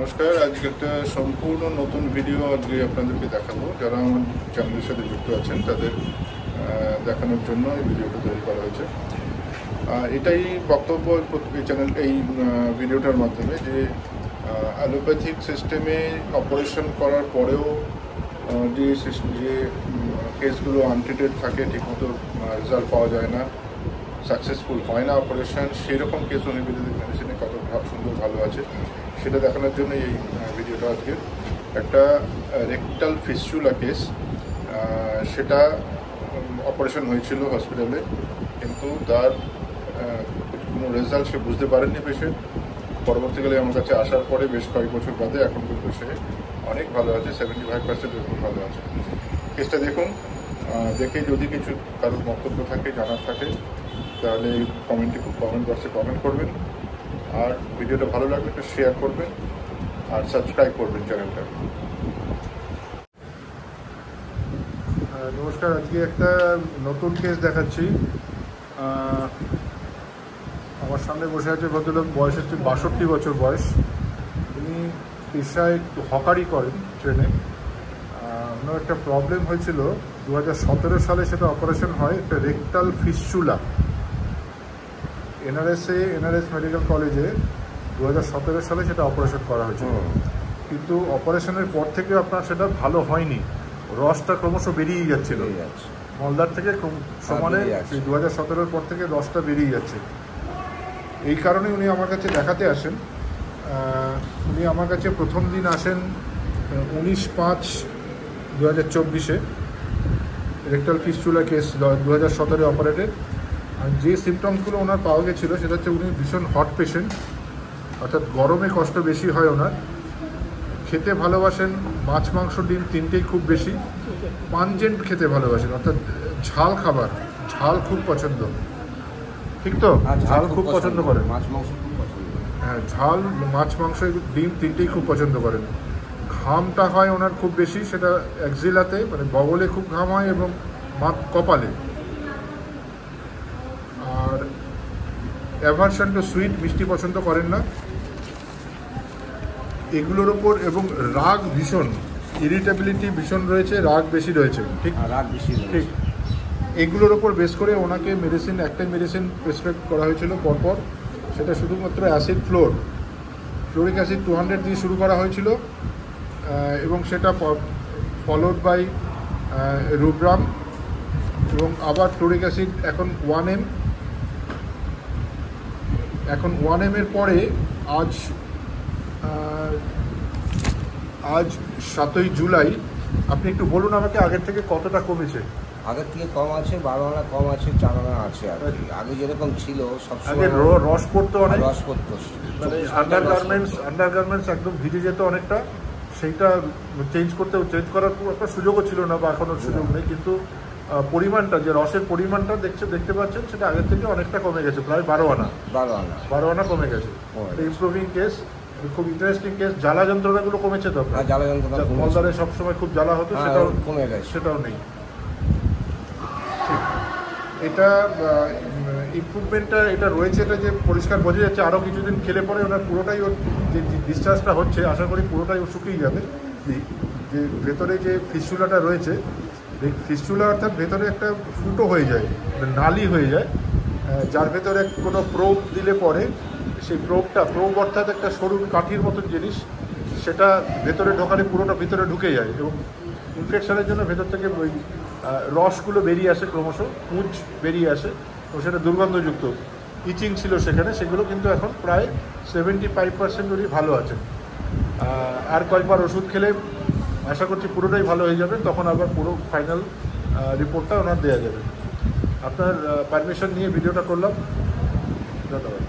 নমস্কার। আজকে একটা সম্পূর্ণ নতুন ভিডিও আজকে আপনাদেরকে দেখাবো। যারা আমার চ্যানেলের সাথে যুক্ত আছেন তাদের দেখানোর জন্য এই ভিডিওটা তৈরি করা হয়েছে। এটাই বক্তব্য এই ভিডিওটার মাধ্যমে যে অ্যালোপ্যাথিক সিস্টেমে অপারেশন করার পরেও যে কেসগুলো আনট্রিটেড থাকে, ঠিকমতো রেজাল্ট পাওয়া যায় না, সাকসেসফুল হয় না অপারেশন, সেরকম কেস হোমিওপ্যাথিক মেডিসিনে কত সুন্দর ভালো আছে সেটা দেখানোর জন্য এই ভিডিওটা। আজকে একটা রেকটাল ফিস্চুলা কেস, সেটা অপারেশন হয়েছিল হসপিটালে, কিন্তু তার কোনো রেজাল্ট সে বুঝতে পারেননি পেশেন্ট। পরবর্তীকালে আমার কাছে আসার পরে বেশ কয়েক বছর বাদে এখন কিন্তু সে অনেক ভালো আছে, 75% এরকম ভালো আছে। কেসটা দেখুন, দেখে যদি কিছু কারোর বক্তব্য থাকে, জানার থাকে, তাহলে কমেন্ট বক্সে কমেন্ট করবেন। আর ভিডিওটা ভালো লাগলে একটু শেয়ার করবেন আর সাবস্ক্রাইব করবেন চ্যানেলটা। নমস্কার। আজকে একটা নতুন কেস দেখাচ্ছি। আমার সামনে বসে আছে ভদ্রলোক, বয়স হচ্ছে 62 বছর বয়স। তিনি পেশায় একটু হকারি করেন ট্রেনে। ওনার একটা প্রবলেম হয়েছিল 2017 সালে, সেটা অপারেশন হয়, একটা রেকটাল ফিস্চুলা। এনআরএস মেডিকেল কলেজে 2017 সালে সেটা অপারেশন করা হয়েছিল, কিন্তু অপারেশনের পর থেকে আপনার সেটা ভালো হয়নি। রসটা ক্রমশ বেরিয়ে যাচ্ছিল মলদার থেকে সমানে। 2017 পর থেকে রসটা বেরিয়ে যাচ্ছে। এই কারণে উনি আমার কাছে দেখাতে আসেন। উনি আমার কাছে প্রথম দিন আসেন 19/5/2024, রেকটাল ফিস্চুলা কেস, 2017 অপারেটেড। আর যে সিমটমসগুলো ওনার পাওয়া গেছিলো সেটা হচ্ছে উনি ভীষণ হট পেশেন্ট, অর্থাৎ গরমে কষ্ট বেশি হয় ওনার। খেতে ভালোবাসেন মাছ, মাংস, ডিম তিনটেই খুব বেশি। পাঞ্জেন্ট খেতে ভালোবাসেন, অর্থাৎ ঝাল খাবার, ঝাল খুব পছন্দ। ঠিক তো? ঝাল খুব পছন্দ করেন, মাছ মাংস খুব পছন্দ। হ্যাঁ, ঝাল, মাছ, মাংস, ডিম তিনটেই খুব পছন্দ করেন। ঘামটা হয় ওনার খুব বেশি, সেটা অ্যাক্সিলাতে, মানে বগলে খুব ঘাম হয়, এবং কপালে। আর অ্যাভারশন টু সুইট, মিষ্টি পছন্দ করেন না। এগুলোর ওপর, এবং রাগ ভীষণ, ইরিটেবিলিটি ভীষণ রয়েছে, রাগ বেশি রয়েছে। ঠিক, রাগ বেশি, ঠিক। এগুলোর ওপর বেস করে ওনাকে একটা মেডিসিন প্রেসক্রাইব করা হয়েছিল পরপর। সেটা শুধুমাত্র অ্যাসিড ফ্লোরিক অ্যাসিড 200 দিয়ে শুরু করা হয়েছিল, এবং সেটা ফলোড বাই রুব্রাম, এবং আবার ফ্লোরিক অ্যাসিড এখন 1 mg। এখন 1 mg এর পরে আজ 7ই জুলাই। আপনি একটু বলুন আমাকে, আগের থেকে কতটা কমেছে? আগের থেকে কম আছে, 12 আনা কম আছে, 4 আনা আছে। আর আগে যেরকম ছিল আগে রস পড়তো, অনেক রস পড়তো, মানে আন্ডারগার্মেন্টস একদম ভিজে যেত অনেকটা। সেইটা চেঞ্জ করার একটা সুযোগও ছিল না, বা এখনো সুযোগ নেই। কিন্তু পরিমাণটা, যে রসের পরিমাণটা দেখতে পাচ্ছেন, সেটা আগের থেকে অনেকটা কমে গেছে, প্রায় 12 আনা কমে গেছে। ইমপ্রুভিং কেস, খুব ইন্টারেস্টিং কেস। জ্বালা যন্ত্রণাগুলো কমেছে তো? জ্বালা যন্ত্রণা মলদারে সবসময় খুব জ্বালা হতো, সেটাও কমে গেছে, সেটাও নেই। ঠিক, এটা ইমপ্রুভমেন্টটা এটা রয়েছে, এটা যে পরিষ্কার বোঝা যাচ্ছে। আরও কিছুদিন খেলে পরে ওনার পুরোটাই, ওর যে ডিসচার্জটা হচ্ছে, আশা করি পুরোটাই ও শুকিয়ে যাবে। যে ভেতরে যে ফিস্চুলাটা রয়েছে, ফিস্চুলা অর্থাৎ ভেতরে একটা ফুটো হয়ে যায়, নালি হয়ে যায়, যার ভেতরে কোনো প্রোব দিলে পরে সেই প্রোব অর্থাৎ একটা সরু কাঠির মতন জিনিস, সেটা ভেতরে ঢোকালে পুরোটা ভিতরে ঢুকে যায়, এবং ইনফেকশনের জন্য ভেতর থেকে ওই রসগুলো বেরিয়ে আসে, ক্রমশ পুঁজ বেরিয়ে আসে, এবং সেটা দুর্গন্ধযুক্ত। ইচিং ছিল সেখানে, সেগুলো কিন্তু এখন প্রায় 75% উনি ভালো আছেন। আর কয়েকবার ওষুধ খেলে আশা করছি পুরোটাই ভালো হয়ে যাবে, তখন আবার পুরো ফাইনাল রিপোর্টটা ওনার দেওয়া যাবে। আপনার পারমিশন নিয়ে ভিডিওটা করলাম, ধন্যবাদ।